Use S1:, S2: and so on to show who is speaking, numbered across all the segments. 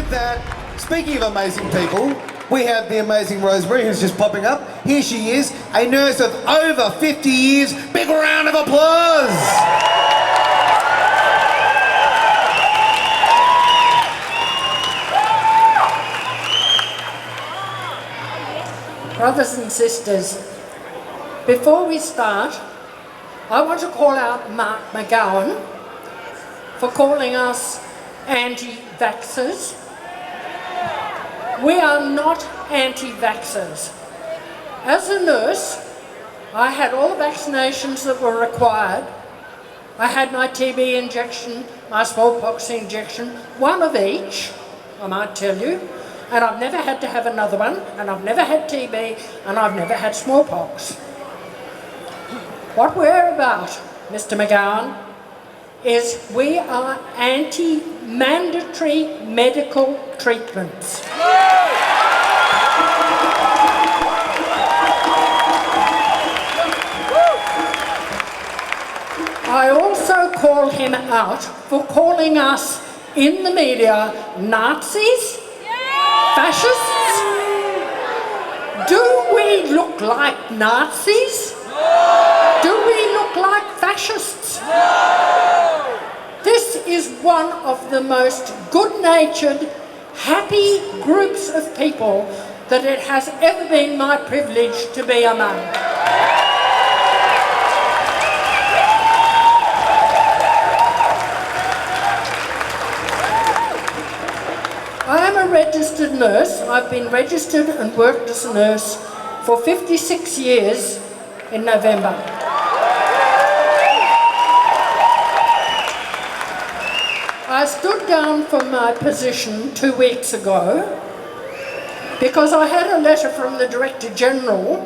S1: with that, speaking of amazing people, we have the amazing Rosemary who's just popping up. Here she is, a nurse of over 50 years. Big round of applause.
S2: Brothers and sisters, before we start, I want to call out Mark McGowan for calling us anti-vaxxers. We are not anti-vaxxers. As a nurse, I had all the vaccinations that were required. I had my TB injection, my smallpox injection, one of each, I might tell you, and I've never had to have another one, and I've never had TB, and I've never had smallpox. What we're about, Mr. McGowan, is we are anti-mandatory medical treatments. I also call him out for calling us in the media Nazis, fascists. Do we look like Nazis? Do we look like fascists? This is one of the most good-natured, happy groups of people that it has ever been my privilege to be among. I am a registered nurse. I've been registered and worked as a nurse for 56 years in November. I stood down from my position 2 weeks ago because I had a letter from the Director General,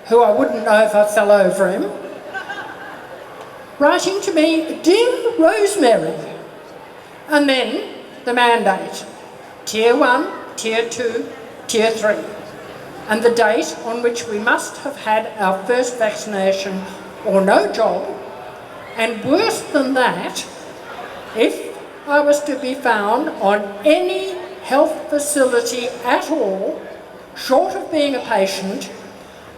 S2: who I wouldn't know if I fell over him, writing to me, "Dear Rosemary," and then the mandate, Tier 1, Tier 2, Tier 3, and the date on which we must have had our first vaccination or no job, and worse than that, if I was to be found on any health facility at all, short of being a patient,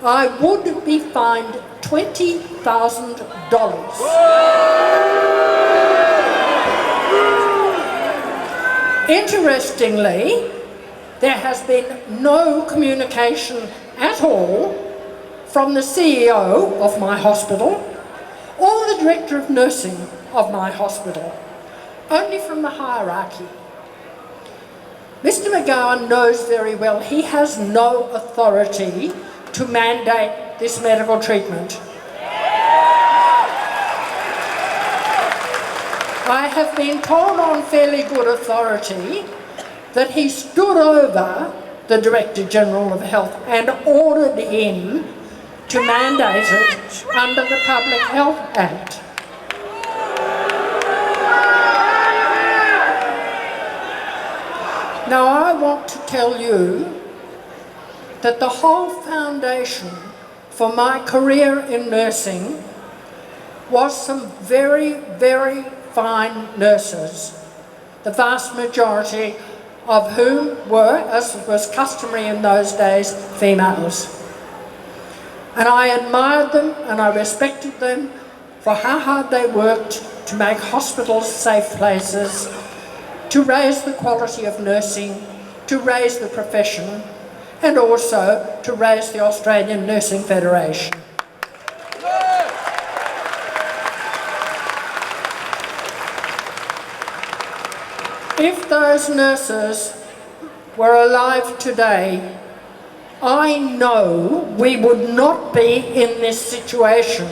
S2: I would be fined $20,000. Interestingly, there has been no communication at all from the CEO of my hospital or the Director of Nursing of my hospital, only from the hierarchy. Mr. McGowan knows very well he has no authority to mandate this medical treatment. I have been told on fairly good authority that he stood over the Director General of Health and ordered him to mandate it under the Public Health Act. Now I want to tell you that the whole foundation for my career in nursing was some very, very fine nurses, the vast majority of whom were, as was customary in those days, females. And I admired them and I respected them for how hard they worked to make hospitals safe places, to raise the quality of nursing, to raise the profession, and also to raise the Australian Nursing Federation. If those nurses were alive today, I know we would not be in this situation.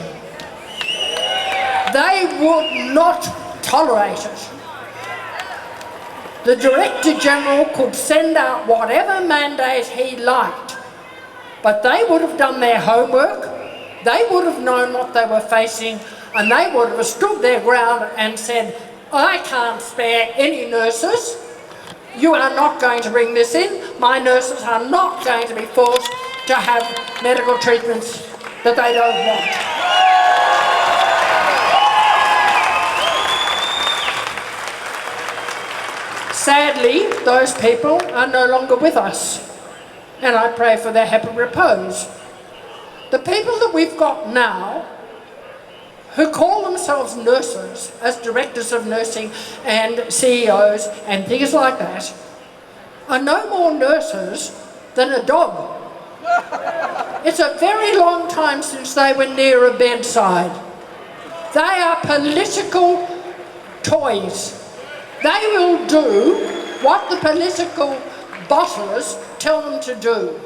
S2: They would not tolerate it. The Director General could send out whatever mandate he liked, but they would have done their homework, they would have known what they were facing, and they would have stood their ground and said, I can't spare any nurses. You are not going to bring this in. My nurses are not going to be forced to have medical treatments that they don't want. Sadly, those people are no longer with us, and I pray for their happy repose. The people that we've got now, who call themselves nurses, as directors of nursing and CEOs and things like that, are no more nurses than a dog. It's a very long time since they were near a bedside. They are political toys. They will do what the political bosses tell them to do.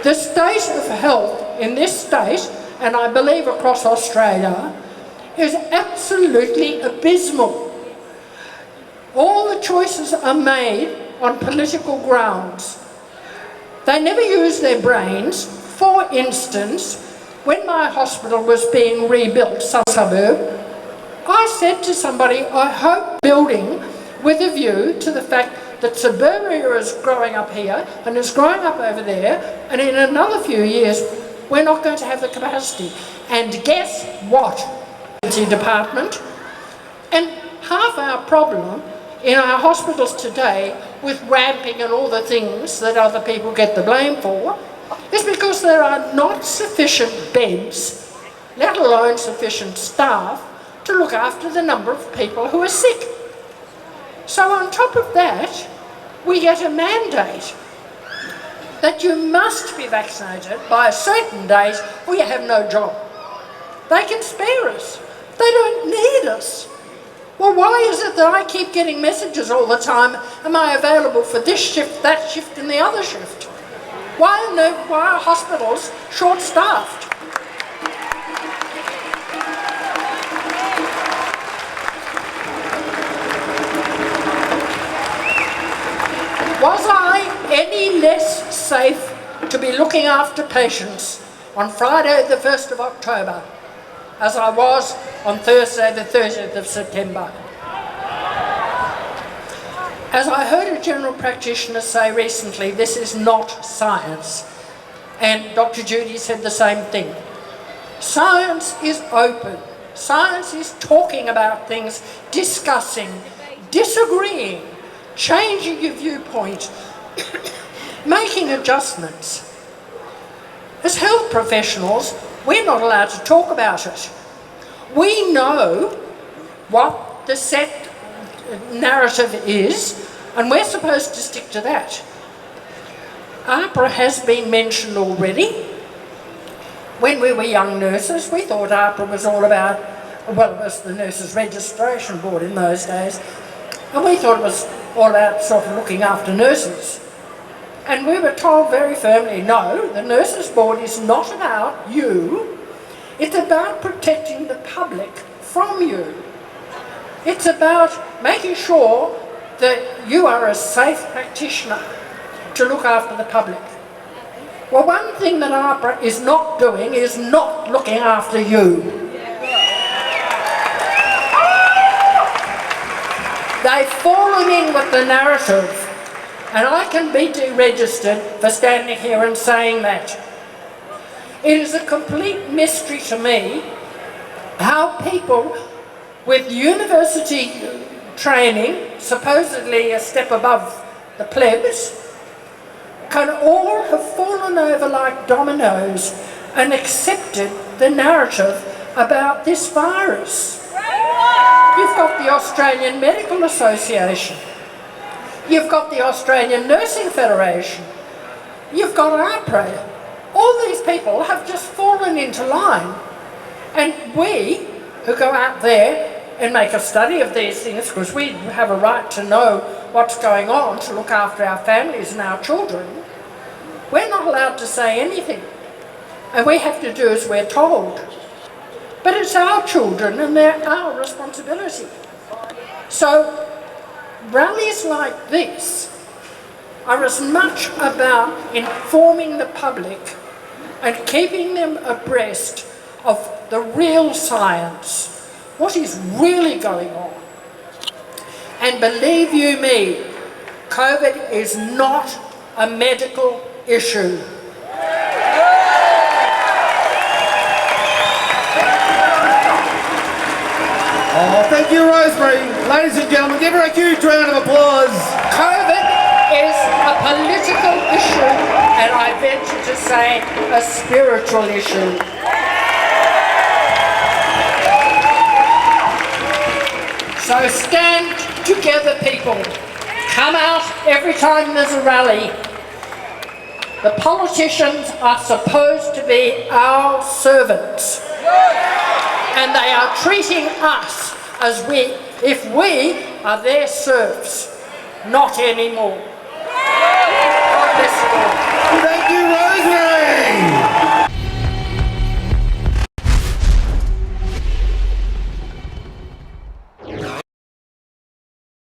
S2: The state of health in this state, and I believe across Australia, is absolutely abysmal. All the choices are made on political grounds. They never use their brains. For instance, when my hospital was being rebuilt, some suburb, I said to somebody, I hope building with a view to the fact that suburbia is growing up here and is growing up over there, and in another few years we're not going to have the capacity. And guess what? The department. And half our problem in our hospitals today with ramping and all the things that other people get the blame for is because there are not sufficient beds, let alone sufficient staff, to look after the number of people who are sick. So on top of that, we get a mandate that you must be vaccinated by a certain date or you have no job. They can spare us. They don't need us. Well, why is it that I keep getting messages all the time, am I available for this shift, that shift and the other shift? Why are hospitals short-staffed? Was I any less safe to be looking after patients on Friday the 1st of October as I was on Thursday the 30th of September? As I heard a general practitioner say recently, this is not science. And Dr. Judy said the same thing. Science is open. Science is talking about things, discussing, disagreeing, changing your viewpoint, making adjustments. As health professionals, we're not allowed to talk about it. We know what the set narrative is, and we're supposed to stick to that. AHPRA has been mentioned already. When we were young nurses, we thought AHPRA was all about, well, it was the Nurses Registration Board in those days, and we thought it was all about sort of looking after nurses. And we were told very firmly, no, the Nurses Board is not about you. It's about protecting the public from you. It's about making sure that you are a safe practitioner to look after the public. Well, one thing that AHPRA is not doing is not looking after you. They've fallen in with the narrative, and I can be deregistered for standing here and saying that. It is a complete mystery to me how people with university training, supposedly a step above the plebs, can all have fallen over like dominoes and accepted the narrative about this virus. You've got the Australian Medical Association. You've got the Australian Nursing Federation. You've got AHPRA. All these people have just fallen into line. And we, who go out there and make a study of these things, because we have a right to know what's going on, to look after our families and our children, we're not allowed to say anything. And we have to do as we're told. But it's our children and they're our responsibility. So rallies like this are as much about informing the public and keeping them abreast of the real science, what is really going on. And believe you me, COVID is not a medical issue.
S1: Oh, thank you, Rosemary. Ladies and gentlemen, give her a huge round of applause.
S2: COVID is a political issue, and I venture to say a spiritual issue. So stand together, people. Come out every time there's a rally. The politicians are supposed to be our servants, and they are treating us as if we are their serfs. Not anymore. God bless you all.
S1: Thank you, Rosemary.